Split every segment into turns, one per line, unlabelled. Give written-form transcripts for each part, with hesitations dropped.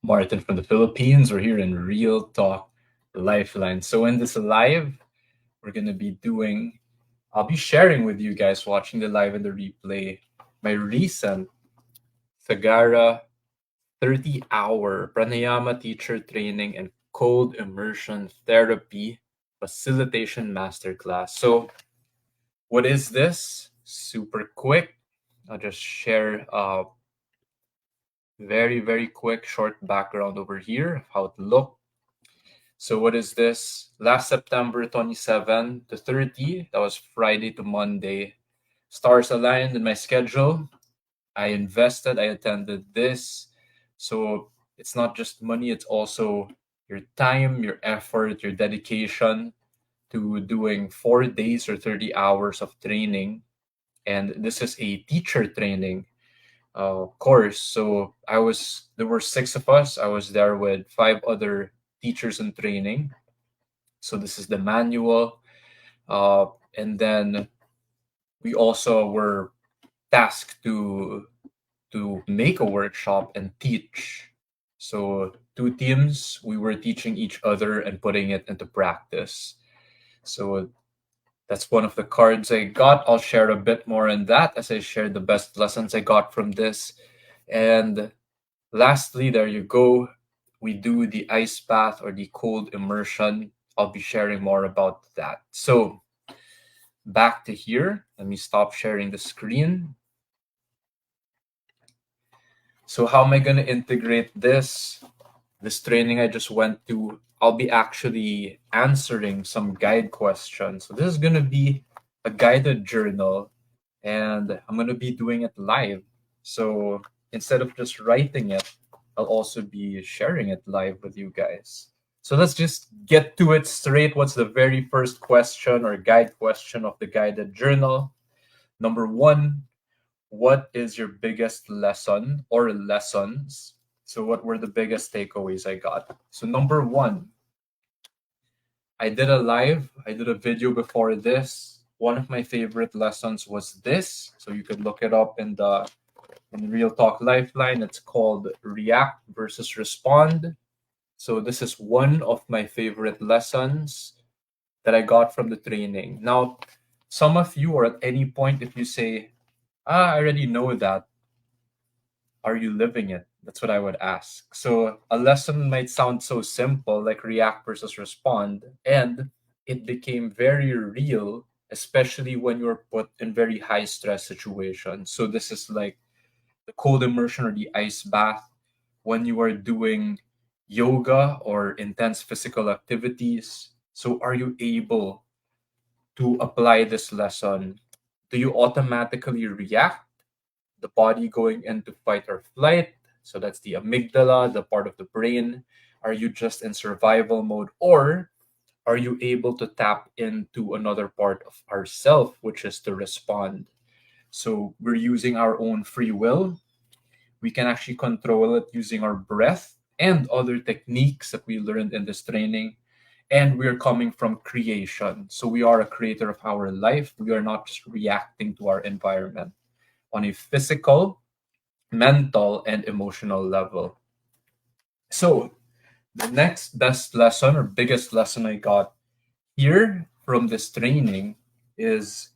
Martin from the Philippines. We're here in Real Talk Lifeline. So in this live, we're gonna be I'll be sharing with you guys watching the live and the replay my recent Sagara 30-hour Pranayama teacher training and cold immersion therapy facilitation masterclass. So what is this? Super quick. I'll just share very quick short background over here of how it looked. So what is this? Last September 27 to 30, that was Friday to Monday. Stars aligned in my schedule. I invested, I attended this. So it's not just money, it's also your time, your effort, your dedication to doing 4 days or 30 hours of training. And this is a teacher training course. So there were six of us. I was there with five other teachers in training. So this is the manual. And then we also were tasked to make a workshop and teach. So two teams, we were teaching each other and putting it into practice. So that's one of the cards I got. I'll share a bit more on that as I share the best lessons I got from this. And lastly, there you go. We do the ice bath or the cold immersion. I'll be sharing more about that. So back to here. Let me stop sharing the screen. So how am I going to integrate this training I just went to? I'll be actually answering some guide questions. So this is going to be a guided journal, and I'm going to be doing it live. So instead of just writing it, I'll also be sharing it live with you guys. So let's just get to it straight. What's the very first question or guide question of the guided journal? Number one, what is your biggest lesson or lessons? So what were the biggest takeaways I got? So number one, I did a video before this. One of my favorite lessons was this. So you could look it up in Real Talk Lifeline. It's called React versus Respond. So this is one of my favorite lessons that I got from the training. Now, some of you, or at any point, if you say, I already know that, are you living it? That's what I would ask. So a lesson might sound so simple, like react versus respond, and it became very real, especially when you're put in very high stress situations. So this is like the cold immersion or the ice bath when you are doing yoga or intense physical activities. So are you able to apply this lesson? Do you automatically react, the body going into fight or flight? So that's the amygdala, the part of the brain. Are you just in survival mode, or are you able to tap into another part of ourself, which is to respond? So we're using our own free will. We can actually control it using our breath and other techniques that we learned in this training. And we're coming from creation. So we are a creator of our life. We are not just reacting to our environment on a physical, mental, and emotional level. So the next best lesson or biggest lesson I got here from this training is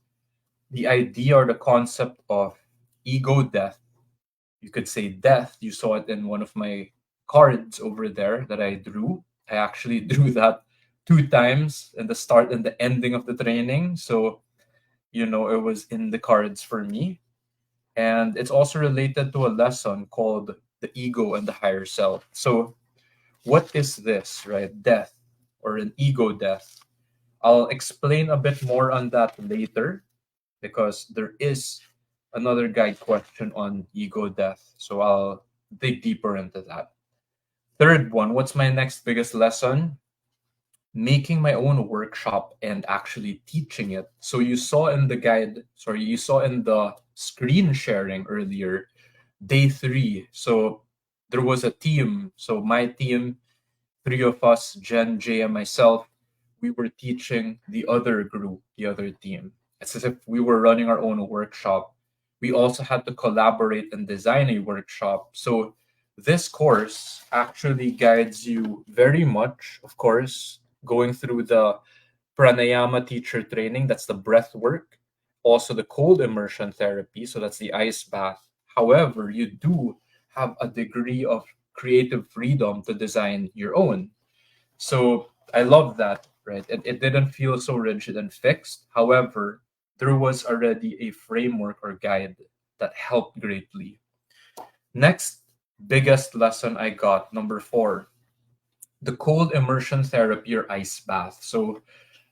the idea or the concept of ego death. You could say death. You saw it in one of my cards over there that I drew. I actually drew that two times in the start and the ending of the training. So, it was in the cards for me. And it's also related to a lesson called the ego and the higher self. So, what is this, right? Death or an ego death. I'll explain a bit more on that later because there is another guide question on ego death. So I'll dig deeper into that. Third one, what's my next biggest lesson? Making my own workshop and actually teaching it. So you saw in the screen sharing earlier, day 3. So there was a team. So my team, 3 of us, Jen, Jay, and myself, we were teaching the other group, the other team. It's as if we were running our own workshop. We also had to collaborate and design a workshop. So This course actually guides you very much, of course, going through the pranayama teacher training, that's the breath work, also the cold immersion therapy, so that's the ice bath. However, you do have a degree of creative freedom to design your own. So I love that, right? It didn't feel so rigid and fixed. However, there was already a framework or guide that helped greatly. Next biggest lesson I got, number four, the cold immersion therapy or ice bath. So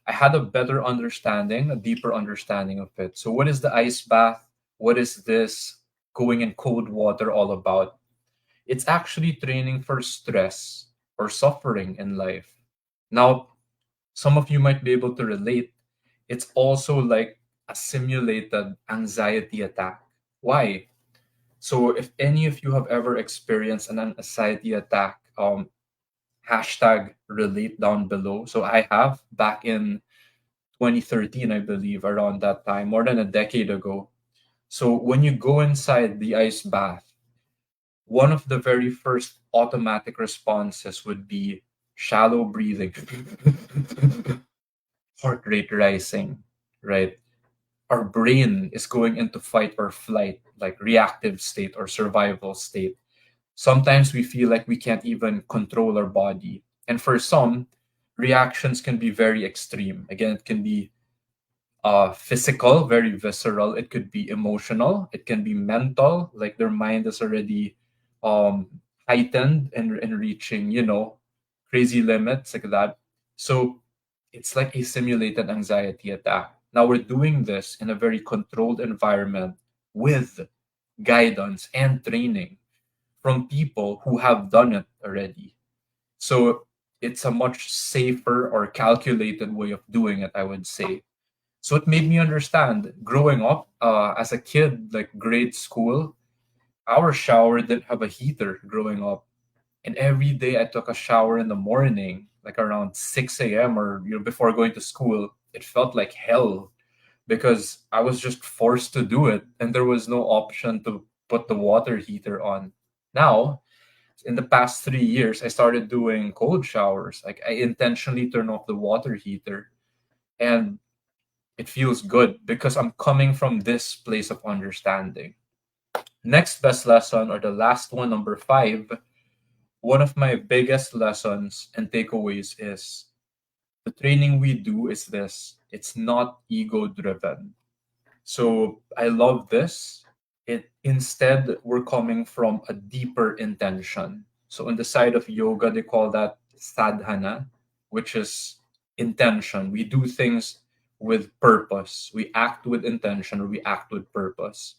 I had a better understanding, a deeper understanding of it. So, what is the ice bath? What is this going in cold water all about? It's actually training for stress or suffering in life. Now, some of you might be able to relate. It's also like a simulated anxiety attack. Why? So, if any of you have ever experienced an anxiety attack, hashtag relate down below. So, I have back in 2013, I believe, around that time, more than a decade ago. So when you go inside the ice bath, one of the very first automatic responses would be shallow breathing, heart rate rising, right? Our brain is going into fight or flight, like reactive state or survival state. Sometimes we feel like we can't even control our body. And for some, reactions can be very extreme. Again, it can be physical, very visceral. It could be emotional. It can be mental, like their mind is already um, heightened and reaching, crazy limits like that. So it's like a simulated anxiety attack. Now we're doing this in a very controlled environment with guidance and training from people who have done it already. So it's a much safer or calculated way of doing it, I would say. So it made me understand growing up as a kid, like grade school, our shower didn't have a heater growing up. And every day I took a shower in the morning, like around 6 a.m. or before going to school. It felt like hell because I was just forced to do it and there was no option to put the water heater on. Now, in the past 3 years, I started doing cold showers. Like I intentionally turn off the water heater and it feels good because I'm coming from this place of understanding. Next best lesson, or the last one, number five, one of my biggest lessons and takeaways is the training we do is this, it's not ego driven. So I love this. It instead we're coming from a deeper intention. So on the side of yoga, they call that sadhana, which is intention. We do things with purpose. We act with intention or we act with purpose.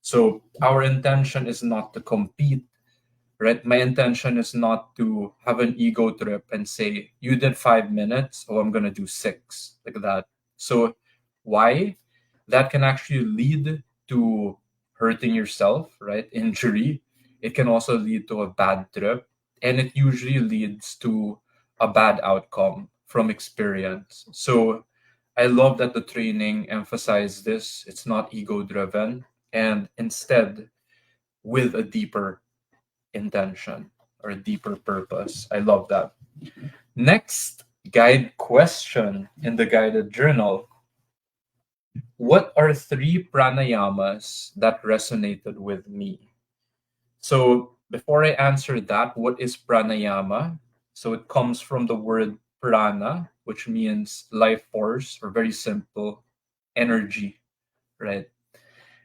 So our intention is not to compete, right? My intention is not to have an ego trip and say, you did 5 minutes, oh, I'm going to do six, like that. So, why? That can actually lead to hurting yourself, right? Injury. It can also lead to a bad trip. And it usually leads to a bad outcome from experience. So, I love that the training emphasized this. It's not ego driven and instead with a deeper intention or a deeper purpose. I love that. Next guide question in the guided journal. What are three pranayamas that resonated with me? So before I answer that, what is pranayama? So it comes from the word prana, which means life force, or very simple, energy, right?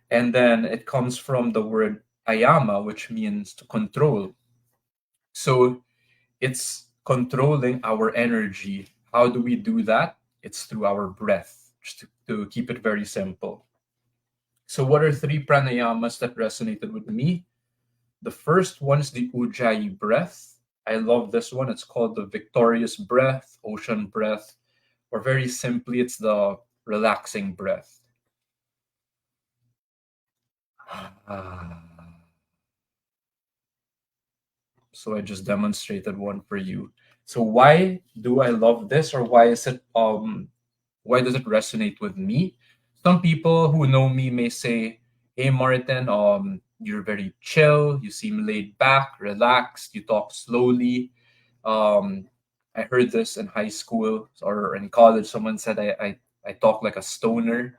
And then it comes from the word ayama, which means to control. So it's controlling our energy. How do we do that? It's through our breath, just to keep it very simple. So, what are three pranayamas that resonated with me? The first one is the Ujjayi breath. I love this one. It's called the victorious breath, ocean breath, or very simply, it's the relaxing breath. So I just demonstrated one for you. So why do I love this, or why does it resonate with me? Some people who know me may say, "Hey Martin, you're very chill, you seem laid back, relaxed, you talk slowly. um, I heard this in high school or in college. Someone said I talk like a stoner.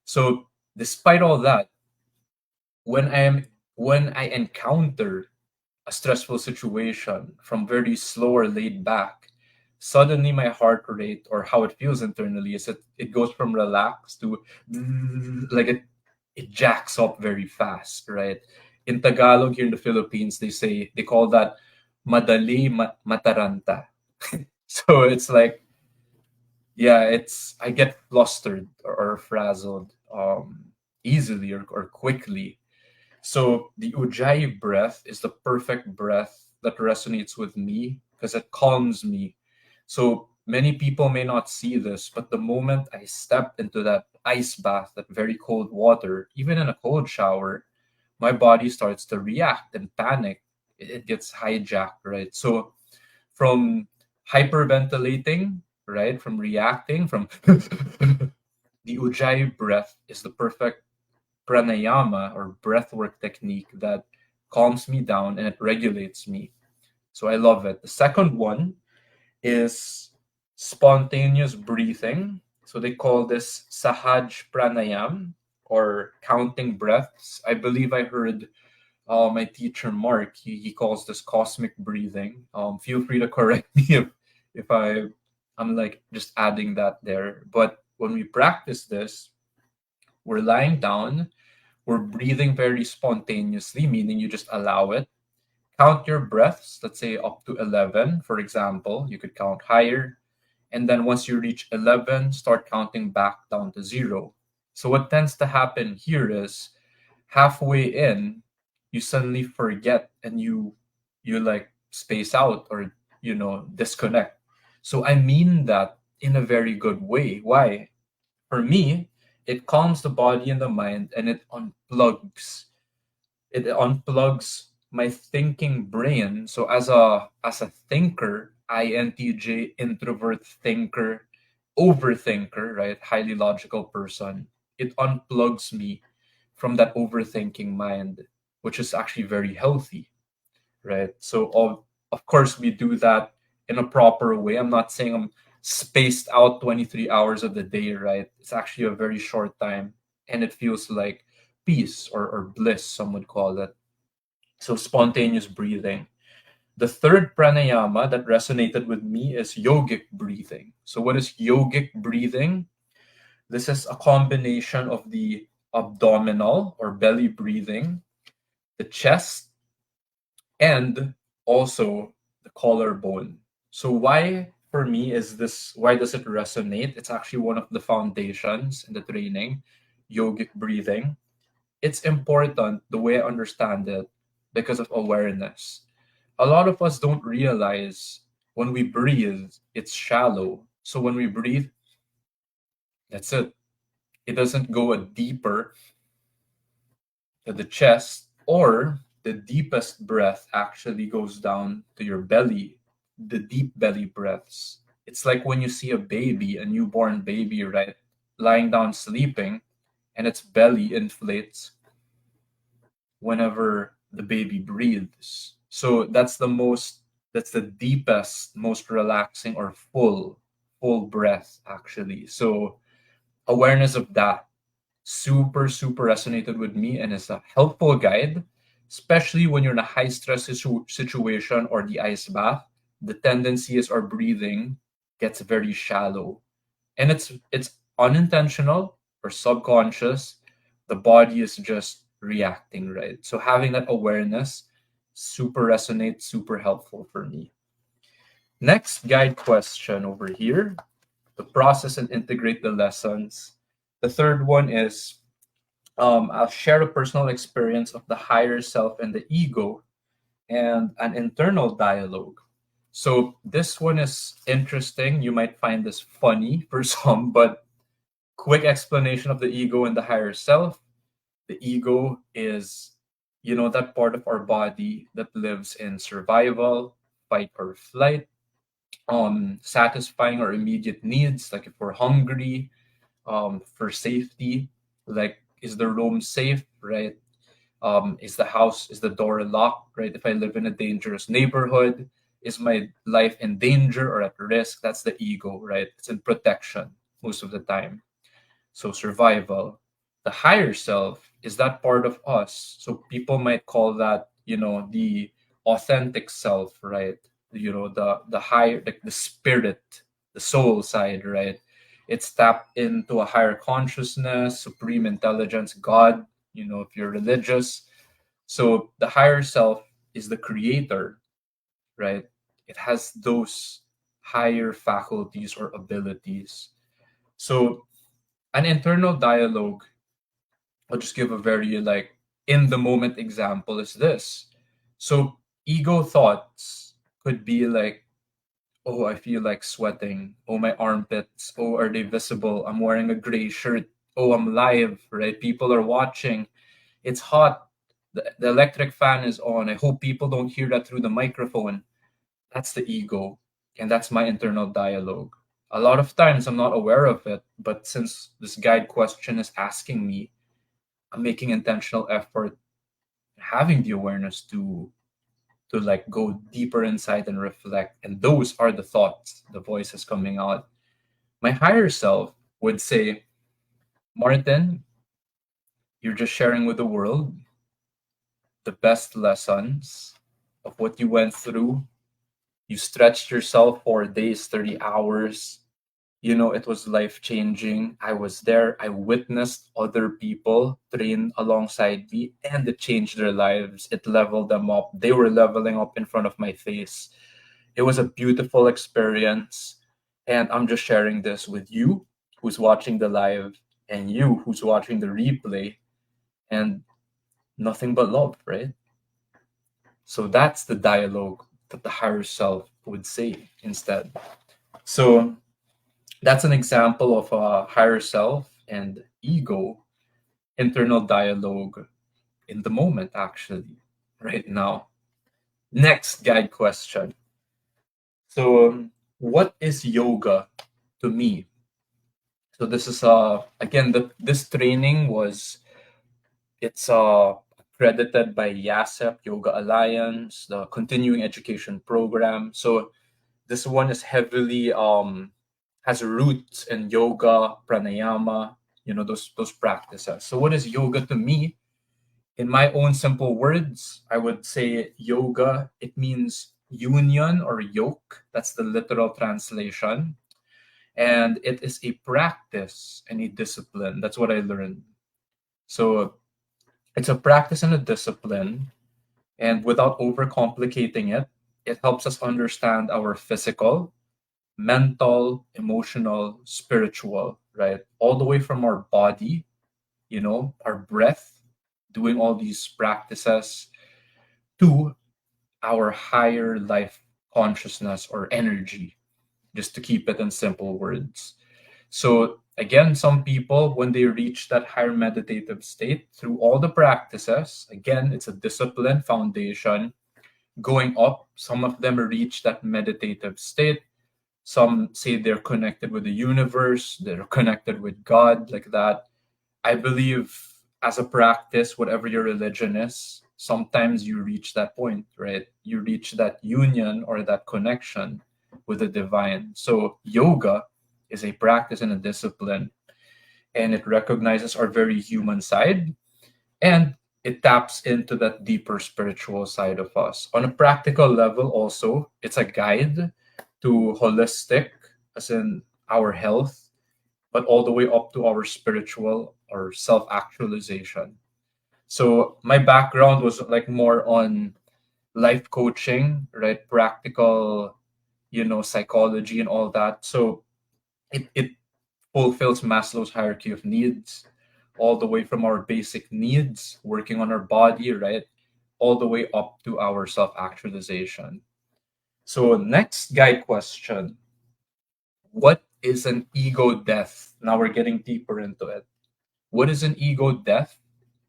So despite all that, when I am when I encounter a stressful situation from very slow or laid back, suddenly my heart rate or how it feels internally is it goes from relaxed to like it jacks up very fast, right? In Tagalog here in the Philippines, they call that madali mataranta. So it's like, yeah, it's I get flustered or frazzled easily or quickly. So the Ujjayi breath is the perfect breath that resonates with me because it calms me. So many people may not see this, but the moment I step into that ice bath, that very cold water, even in a cold shower, my body starts to react and panic. It gets hijacked, right? So from hyperventilating, right, from reacting, from the Ujjayi breath is the perfect pranayama or breathwork technique that calms me down and it regulates me. So I love it. The second one is spontaneous breathing. So they call this Sahaj Pranayam or counting breaths. I believe I heard my teacher Mark, he calls this cosmic breathing. Feel free to correct me if I'm like just adding that there. But when we practice this, we're lying down, we're breathing very spontaneously, meaning you just allow it. Count your breaths, let's say up to 11, for example. You could count higher. And then once you reach 11, start counting back down to zero. So, what tends to happen here is halfway in, you suddenly forget and you like space out or disconnect. So I mean that in a very good way. Why? For me, it calms the body and the mind and it unplugs my thinking brain. So as a thinker, INTJ, introvert thinker, overthinker, right? Highly logical person, it unplugs me from that overthinking mind, which is actually very healthy, right? So of course we do that in a proper way. I'm not saying I'm spaced out 23 hours of the day, right? It's actually a very short time and it feels like peace or bliss, some would call it. So spontaneous breathing. The third pranayama that resonated with me is yogic breathing. So what is yogic breathing? This is a combination of the abdominal or belly breathing, the chest, and also the collarbone. So why does it resonate? It's actually one of the foundations in the training, yogic breathing. It's important the way I understand it because of awareness. A lot of us don't realize when we breathe, it's shallow. So when we breathe, that's it. It doesn't go a deeper to the chest, or the deepest breath actually goes down to your belly, the deep belly breaths. It's like when you see a baby, a newborn baby, right, lying down sleeping, and its belly inflates whenever the baby breathes. So that's the deepest, most relaxing or full breath actually. So awareness of that super resonated with me and is a helpful guide, especially when you're in a high stress situation or the ice bath. The tendency is our breathing gets very shallow, and it's unintentional or subconscious. The body is just reacting, right? So having that awareness super resonates, super helpful for me. Next guide question over here: to process and integrate the lessons. The third one is, I'll share a personal experience of the higher self and the ego and an internal dialogue. So this one is interesting. You might find this funny for some, but quick explanation of the ego and the higher self. The ego is, that part of our body that lives in survival, fight or flight, satisfying our immediate needs, like if we're hungry, for safety, like is the room safe, right? Is the door locked, right? If I live in a dangerous neighborhood, is my life in danger or at risk? That's the ego, right? It's in protection most of the time. So survival. The higher self is that part of us. So people might call that, the authentic self, right? The higher, like the spirit, the soul side, right? It's tapped into a higher consciousness, supreme intelligence, God, if you're religious. So the higher self is the creator, right? It has those higher faculties or abilities. So an internal dialogue, I'll just give a very like in the moment example is this. So ego thoughts could be like, oh, I feel like sweating. Oh, my armpits. Oh, are they visible? I'm wearing a gray shirt. Oh, I'm live, right? People are watching. It's hot. The electric fan is on. I hope people don't hear that through the microphone. That's the ego. And that's my internal dialogue. A lot of times I'm not aware of it, but since this guide question is asking me, I'm making intentional effort, having the awareness to like go deeper inside and reflect. And those are the thoughts, the voices coming out. My higher self would say, Martin, you're just sharing with the world the best lessons of what you went through. You stretched yourself for days, 30 hours. It was life changing. I was there. I witnessed other people train alongside me, and it changed their lives. It leveled them up. They were leveling up in front of my face. It was a beautiful experience. And I'm just sharing this with you who's watching the live and you who's watching the replay, and nothing but love, right? So that's the dialogue that the higher self would say instead. So that's an example of a higher self and ego internal dialogue in the moment, actually, right now. Next guide question. So, what is yoga to me? So this is again this training was it's accredited by YASEP Yoga Alliance, the continuing education program. So this one is heavily has roots in yoga, pranayama, those practices. So what is yoga to me? In my own simple words, I would say yoga, it means union or yoke. That's the literal translation. And it is a practice and a discipline. That's what I learned. So it's a practice and a discipline. And without overcomplicating it, it helps us understand our physical, mental, emotional, spiritual, right? All the way from our body, our breath, doing all these practices to our higher life consciousness or energy, just to keep it in simple words. So, again, some people, when they reach that higher meditative state through all the practices, again, it's a discipline foundation going up. Some of them reach that meditative state. Some say they're connected with the universe, they're connected with God, like that. I believe as a practice, whatever your religion is, sometimes you reach that point, right? You reach that union or that connection with the divine. So, yoga is a practice and a discipline, and it recognizes our very human side, and it taps into that deeper spiritual side of us. On a practical level, also, it's a guide to holistic, as in our health, but all the way up to our spiritual or self actualization. So my background was like more on life coaching, right? Practical, psychology and all that. So it fulfills Maslow's hierarchy of needs, all the way from our basic needs, working on our body, right? All the way up to our self actualization. So, next guide question: what is an ego death? Now we're getting deeper into it. What is an ego death?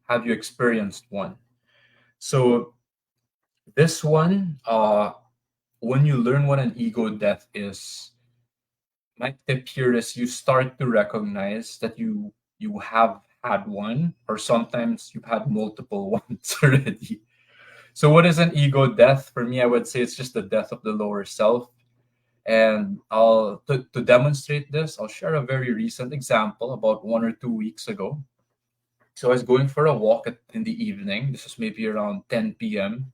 Have you experienced one? So, this one, when you learn what an ego death is, my tip here is you start to recognize that you have had one, or sometimes you've had multiple ones already. So, what is an ego death? For me, I would say it's just the death of the lower self. And to demonstrate this, I'll share a very recent example about 1 or 2 weeks ago. So I was going for a walk in the evening. This was maybe around 10 p.m.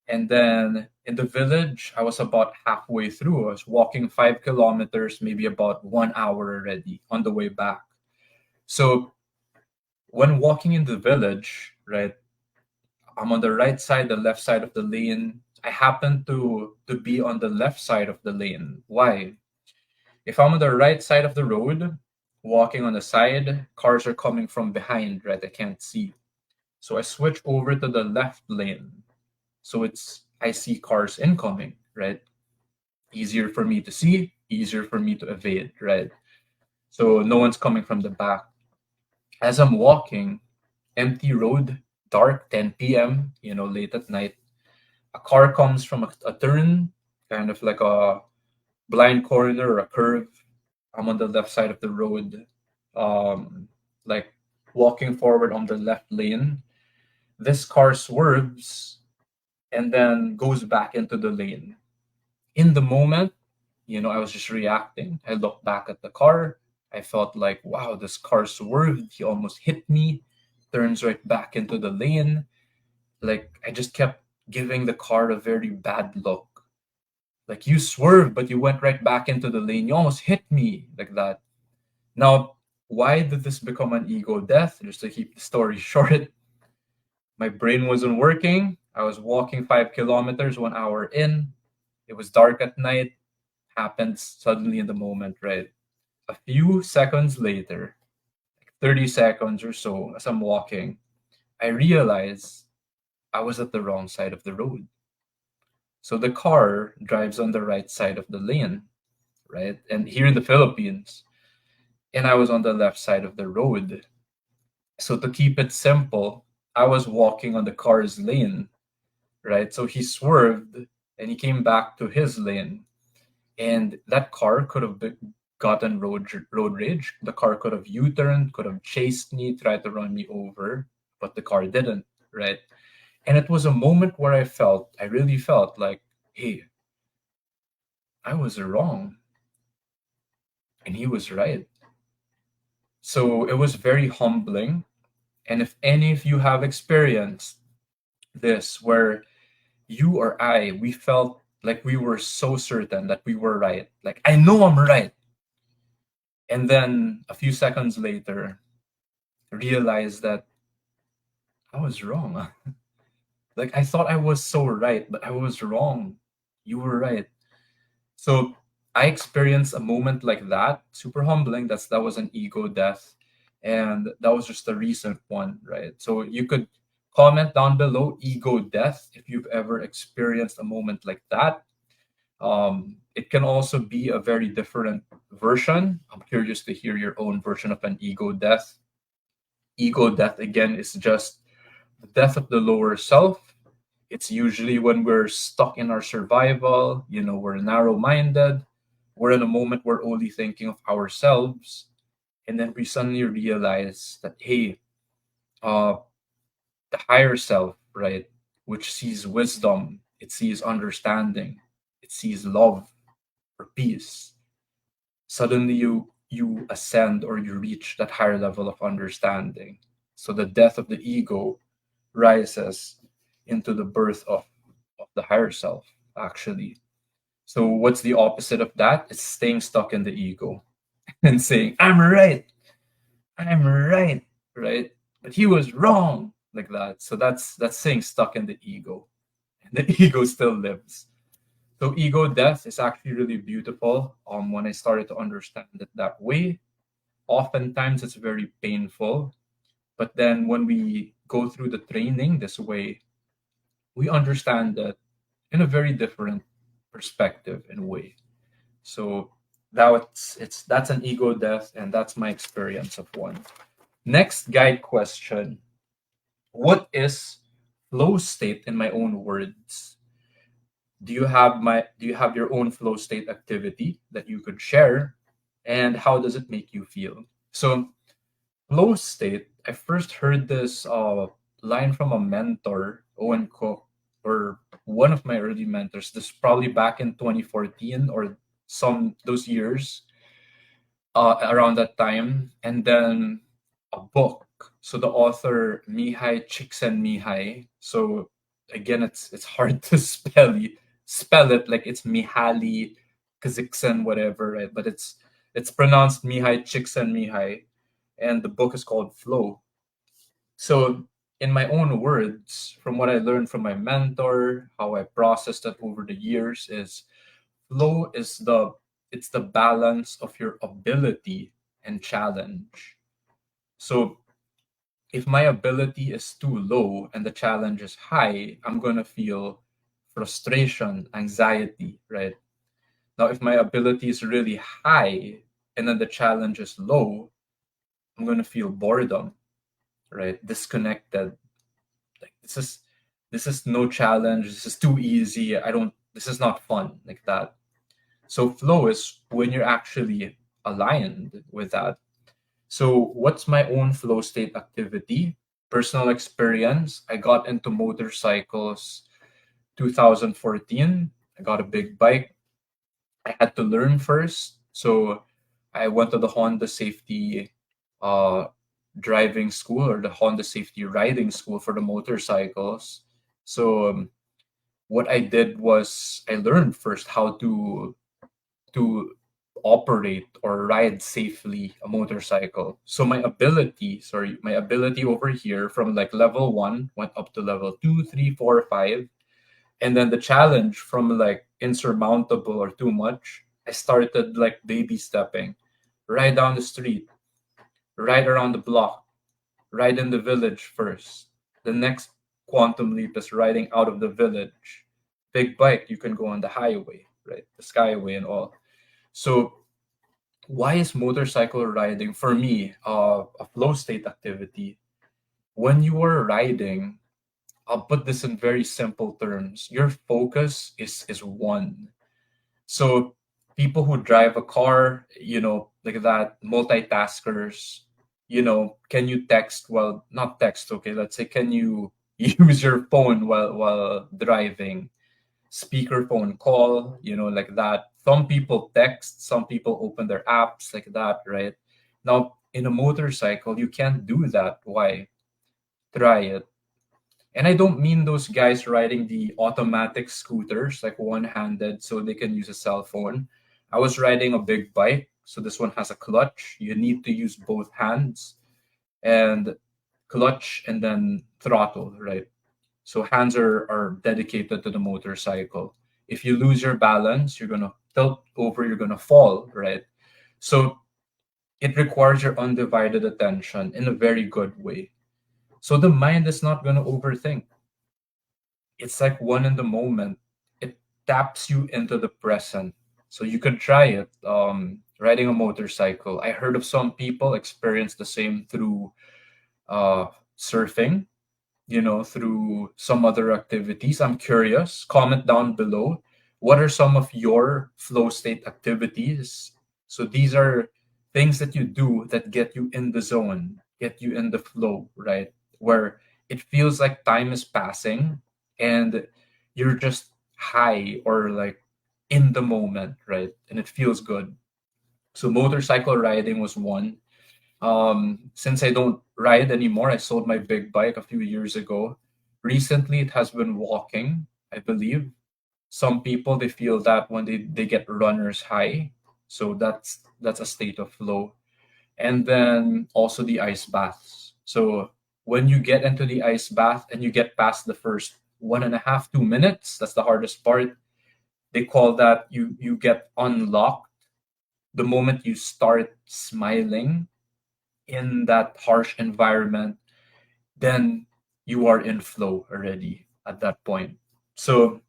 And then in the village, I was about halfway through. I was walking 5 kilometers, maybe about 1 hour already on the way back. So when walking in the village, right, I'm on the right side, the left side of the lane. I happen to be on the left side of the lane. Why? If I'm on the right side of the road, walking on the side, cars are coming from behind, right? I can't see. So I switch over to the left lane. So I see cars incoming, right? Easier for me to see, easier for me to evade, right? So no one's coming from the back. As I'm walking, empty road, dark, 10 p.m., late at night, a car comes from a turn, kind of like a blind corner or a curve. I'm on the left side of the road, like walking forward on the left lane. This car swerves and then goes back into the lane. In the moment, I was just reacting. I looked back at the car. I felt like, wow, this car swerved. He almost hit me, turns right back into the lane. Like, I just kept giving the car a very bad look. Like, you swerved, but you went right back into the lane. You almost hit me, like that. Now, why did this become an ego death? Just to keep the story short, my brain wasn't working. I was walking 5 kilometers, 1 hour in. It was dark at night. Happened suddenly in the moment, right? A few seconds later, like 30 seconds or so, as I'm walking, I realized I was at the wrong side of the road. So the car drives on the right side of the lane, right? And here in the Philippines, and I was on the left side of the road. So to keep it simple, I was walking on the car's lane, right? So he swerved and he came back to his lane. And that car could have gotten road rage. The car could have U-turned, could have chased me, tried to run me over, but the car didn't, right? And it was a moment where I really felt like, hey, I was wrong and he was right. So it was very humbling. And if any of you have experienced this, where you or I, we felt like we were so certain that we were right, like, I know I'm right. And then a few seconds later, realized that I was wrong. Like, I thought I was so right, but I was wrong. You were right. So I experienced a moment like that, super humbling. That was an ego death. And that was just a recent one, right? So you could comment down below ego death if you've ever experienced a moment like that. It can also be a very different version. I'm curious to hear your own version of an ego death. Ego death, again, is just the death of the lower self. It's usually when we're stuck in our survival, we're narrow minded, we're in a moment we're only thinking of ourselves. And then we suddenly realize that, hey, the higher self, right, which sees wisdom, it sees understanding, it sees love or peace. Suddenly you ascend or you reach that higher level of understanding. So the death of the ego rises into the birth of the higher self, actually. So what's the opposite of that? It's staying stuck in the ego and saying, I'm right, right? But he was wrong, like that. So that's saying stuck in the ego. And the ego still lives. So ego death is actually really beautiful. When I started to understand it that way, oftentimes it's very painful. But then when we go through the training this way, we understand that in a very different perspective and way. So that's an ego death, and that's my experience of one. Next guide question: what is flow state in my own words? Do you have your own flow state activity that you could share, and how does it make you feel? So Flow state, I first heard this line from a mentor, Owen Cook, or one of my early mentors. This is probably back in 2014 or some those years around that time. And then a book. So the author Mihai Csikszentmihalyi. So again, it's hard to spell it like it's Mihaly Kaziksen whatever, right? But it's pronounced Mihai Csikszentmihalyi, and the book is called Flow. So, in my own words, from what I learned from my mentor, how I processed that over the years is flow is the balance of your ability and challenge. So, if my ability is too low and the challenge is high, I'm going to feel frustration, anxiety, right? Now, if my ability is really high and then the challenge is low, I'm going to feel boredom, right? Disconnected. Like this is no challenge. This is too easy. I don't. This is not fun like that. So flow is when you're actually aligned with that. So what's my own flow state activity? Personal experience. I got into motorcycles 2014. I got a big bike. I had to learn first. So I went to the Honda safety uh, driving school or the Honda safety riding school for the motorcycles. So what I did was I learned first how to operate or ride safely a motorcycle. So my ability over here from like level 1 went up to level 2, 3, 4, 5, and then the challenge from like insurmountable or too much, I started like baby stepping, right down the street, right around the block, right in the village first. The next quantum leap is riding out of the village. Big bike, you can go on the highway, right? The skyway and all. So why is motorcycle riding for me a flow state activity? When you are riding, I'll put this in very simple terms. Your focus is one. So people who drive a car, like that, multitaskers, can you text? Well, not text, okay. Let's say, can you use your phone while driving? Speakerphone call, like that. Some people text, some people open their apps like that, right? Now, in a motorcycle, you can't do that. Why? Try it. And I don't mean those guys riding the automatic scooters, like one handed, so they can use a cell phone. I was riding a big bike, so this one has a clutch. You need to use both hands and clutch and then throttle, right? So hands are dedicated to the motorcycle. If you lose your balance, you're going to tilt over, you're going to fall, right? So it requires your undivided attention in a very good way. So the mind is not going to overthink. It's like one in the moment. It taps you into the present. So you could try it. Riding a motorcycle. I heard of some people experience the same through uh, surfing, through some other activities. I'm curious. Comment down below. What are some of your flow state activities? So these are things that you do that get you in the zone, get you in the flow, right? Where it feels like time is passing and you're just high or like in the moment, right? And it feels good. So motorcycle riding was one. Since I don't ride anymore, I sold my big bike a few years ago. Recently, it has been walking, I believe. Some people they feel that when they get runner's high, so that's a state of flow. And then also the ice baths. So when you get into the ice bath and you get past the first 1.5, 2 minutes, that's the hardest part. They call that you get unlocked the moment you start smiling in that harsh environment, then you are in flow already at that point. So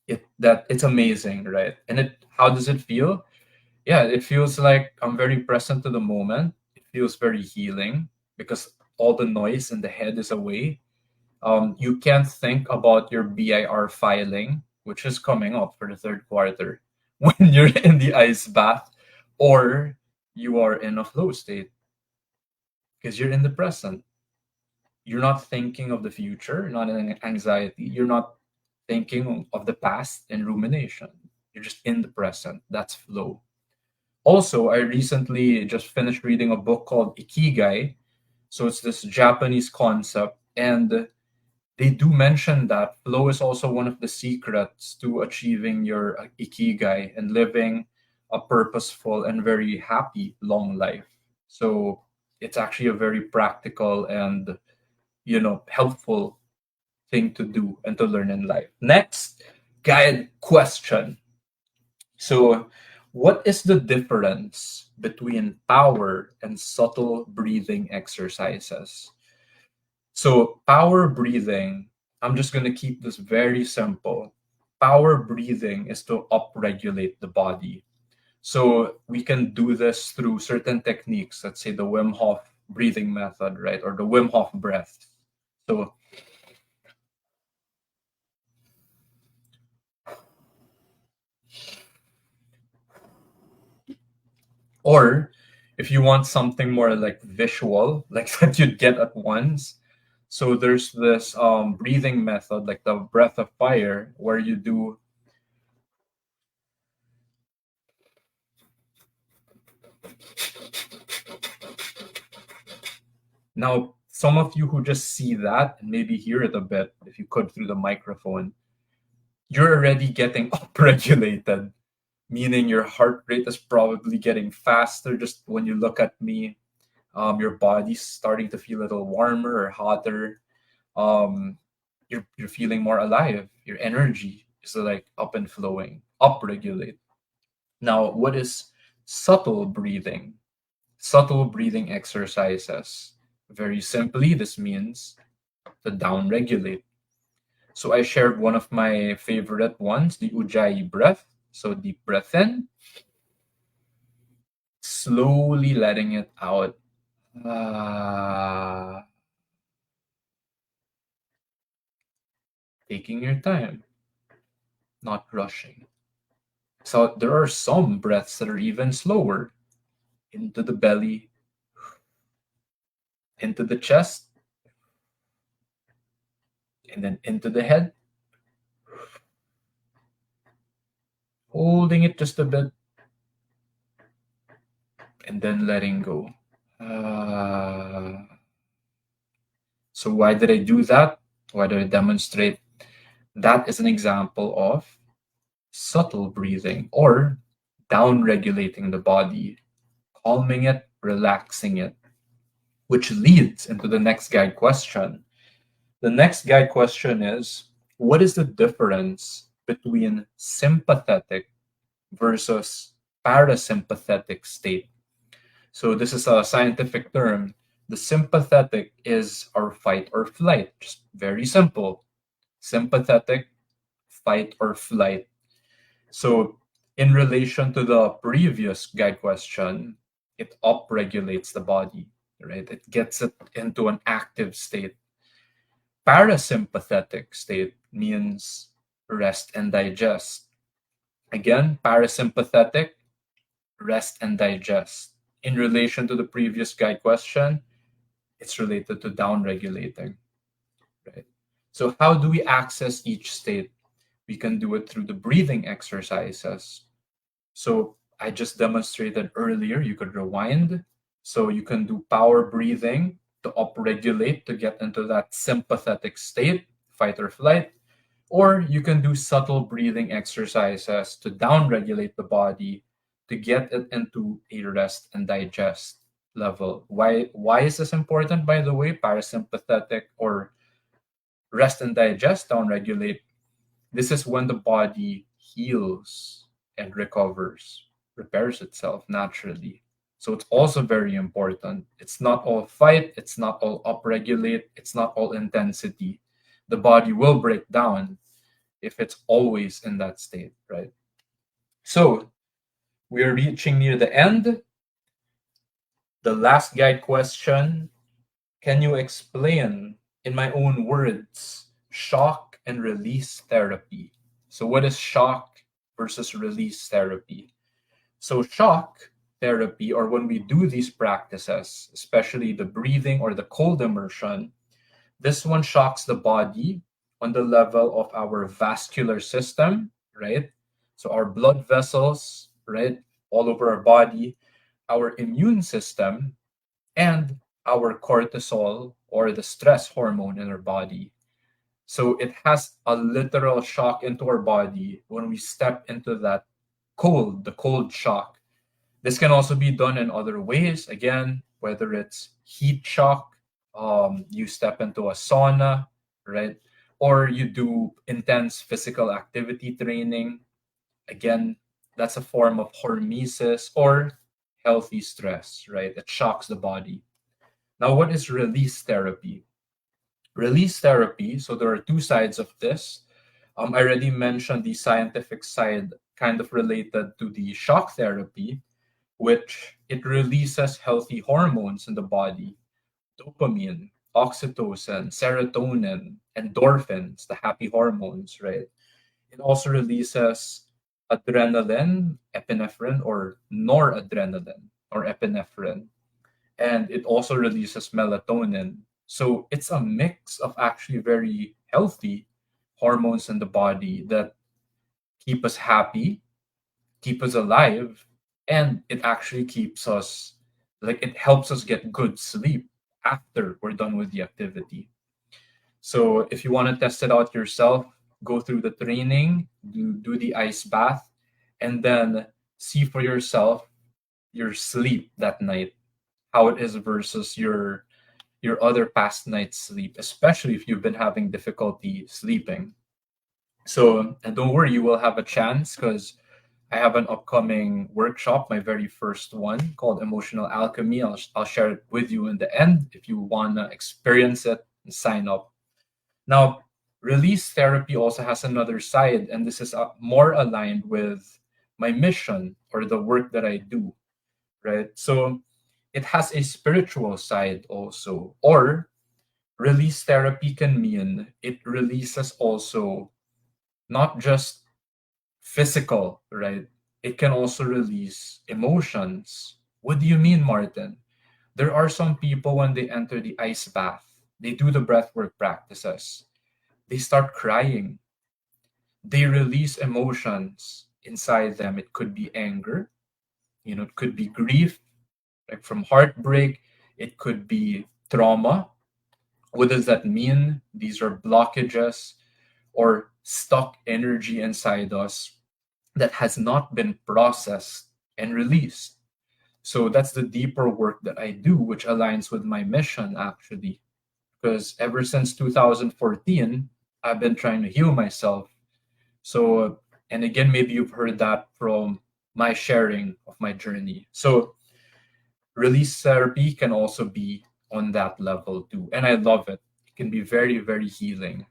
it's amazing, right? And it how does it feel? Yeah, it feels like I'm very present to the moment. It feels very healing because all the noise in the head is away. You can't think about your BIR filing, which is coming up for the third quarter, when you're in the ice bath or you are in a flow state. because you're in the present. You're not thinking of the future, not in anxiety. You're not thinking of the past in rumination. You're just in the present. That's flow. Also, I recently just finished reading a book called Ikigai. So it's this Japanese concept, and they do mention that flow is also one of the secrets to achieving your ikigai and living a purposeful and very happy long life. So it's actually a very practical and helpful thing to do and to learn in life. Next, guide question. So what is the difference between power and subtle breathing exercises? So, power breathing, I'm just going to keep this very simple. Power breathing is to upregulate the body. So, we can do this through certain techniques, let's say the Wim Hof breathing method, right? Or the Wim Hof breath. So, or if you want something more like visual, like that you'd get at once, so there's this breathing method, like the breath of fire, where you do. Now, some of you who just see that and maybe hear it a bit, if you could through the microphone, you're already getting upregulated, meaning your heart rate is probably getting faster just when you look at me. Your body's starting to feel a little warmer or hotter. Um, you're feeling more alive. Your energy is like up and flowing, upregulate. Now, what is subtle breathing? Subtle breathing exercises. Very simply, this means to downregulate. So I shared one of my favorite ones, the Ujjayi breath. So deep breath in, slowly letting it out. Ah, taking your time, not rushing. So there are some breaths that are even slower. Into the belly, into the chest, and then into the head, holding it just a bit, and then letting go. So why did I do that? Why did I demonstrate? That is an example of subtle breathing or down regulating the body, calming it, relaxing it, which leads into the next guide question. The next guide question is, what is the difference between sympathetic versus parasympathetic state? So this is a scientific term. The sympathetic is our fight or flight, just very simple. Sympathetic, fight or flight. So in relation to the previous guide question, it upregulates the body, right? It gets it into an active state. Parasympathetic state means rest and digest. Again, parasympathetic, rest and digest. In relation to the previous guide question, it's related to down regulating, right? So how do we access each state? We can do it through the breathing exercises. So I just demonstrated earlier, you could rewind. So you can do power breathing to upregulate, to get into that sympathetic state, fight or flight. Or you can do subtle breathing exercises to downregulate the body to get it into a rest and digest level. Why is this important, by the way? Parasympathetic or rest and digest, downregulate. This is when the body heals and recovers, repairs itself naturally. So it's also very important. It's not all fight, it's not all upregulate, it's not all intensity. The body will break down if it's always in that state, right? So we are reaching near the end. The last guide question: can you explain in my own words shock and release therapy? So what is shock versus release therapy? So shock therapy, or when we do these practices, especially the breathing or the cold immersion, this one shocks the body on the level of our vascular system, right? So our blood vessels, right, all over our body, our immune system, and our cortisol or the stress hormone in our body. So it has a literal shock into our body when we step into that the cold shock. This can also be done in other ways. Again, whether it's heat shock, you step into a sauna, right? Or you do intense physical activity training. Again, that's a form of hormesis or healthy stress, right? It shocks the body. Now, what is release therapy? Release therapy, so there are two sides of this. I already mentioned the scientific side, kind of related to the shock therapy, which it releases healthy hormones in the body: dopamine, oxytocin, serotonin, endorphins, the happy hormones, right? It also releases adrenaline, epinephrine, or noradrenaline, or epinephrine. And it also releases melatonin. So it's a mix of actually very healthy hormones in the body that keep us happy, keep us alive, and it actually keeps us, like, it helps us get good sleep after we're done with the activity. So if you want to test it out yourself, go through the training, do the ice bath, and then see for yourself your sleep that night, how it is versus your other past night's sleep, especially if you've been having difficulty sleeping. So, and don't worry, you will have a chance because I have an upcoming workshop, my very first one, called Emotional Alchemy. I'll share it with you in the end if you want to experience it and sign up. Now, release therapy also has another side, and this is more aligned with my mission or the work that I do, right? So it has a spiritual side also, or release therapy can mean it releases also not just physical, right? It can also release emotions. What do you mean, Martin? There are some people when they enter the ice bath, they do the breathwork practices, they start crying. They release emotions inside them. It could be anger, it could be grief, like from heartbreak, it could be trauma. What does that mean? These are blockages or stuck energy inside us that has not been processed and released. So that's the deeper work that I do, which aligns with my mission actually. Because ever since 2014, I've been trying to heal myself. So, and again, maybe you've heard that from my sharing of my journey. So, release therapy can also be on that level too. And I love it. It can be very, very healing.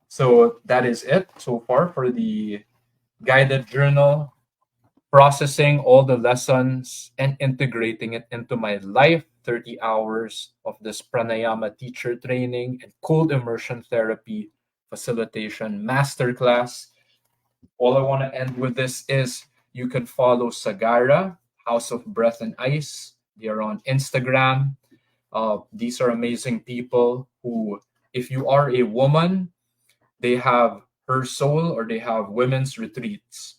So, that is it so far for the guided journal, processing all the lessons and integrating it into my life. 30 hours of this pranayama teacher training and cold immersion therapy facilitation masterclass. All I want to end with this is you can follow Sagara, House of Breath and Ice. They are on Instagram. These are amazing people who, if you are a woman, they have Her Soul or they have women's retreats.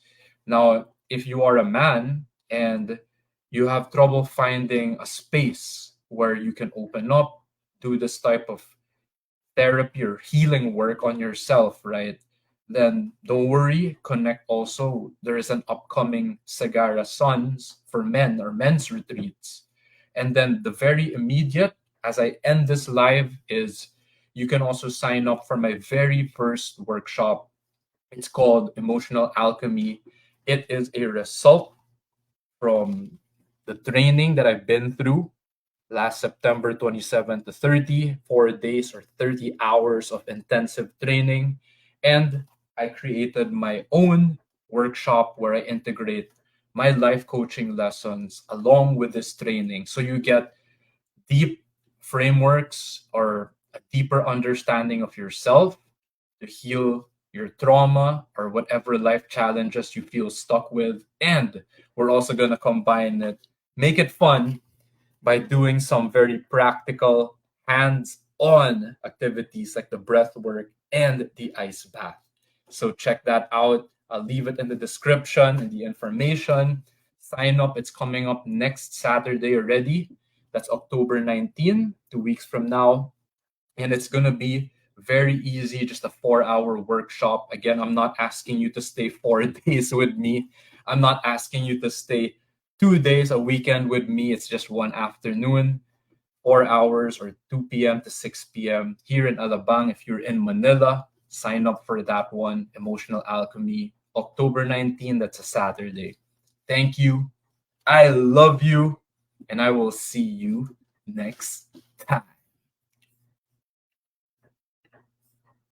Now, if you are a man and you have trouble finding a space where you can open up, do this type of therapy or healing work on yourself, right? Then don't worry, connect also. There is an upcoming Sagara Sons for men or men's retreats. And then the very immediate, as I end this live, is you can also sign up for my very first workshop. It's called Emotional Alchemy. It is a result from the training that I've been through last September 27 to 30, 4 days or 30 hours of intensive training. And I created my own workshop where I integrate my life coaching lessons along with this training. So you get deep frameworks or a deeper understanding of yourself to heal your trauma or whatever life challenges you feel stuck with. And we're also going to combine it make it fun by doing some very practical, hands-on activities like the breath work and the ice bath. So check that out. I'll leave it in the description and the information. Sign up. It's coming up next Saturday already. That's October 19, 2 weeks from now. And it's going to be very easy, just a 4 hour workshop. Again, I'm not asking you to stay 4 days with me. I'm not asking you to stay 2 days, a weekend with me. It's just one afternoon, 4 hours, or 2 p.m. to 6 p.m. here in Alabang. If you're in Manila, sign up for that one. Emotional Alchemy, October 19. That's a Saturday. Thank you. I love you. And I will see you next time.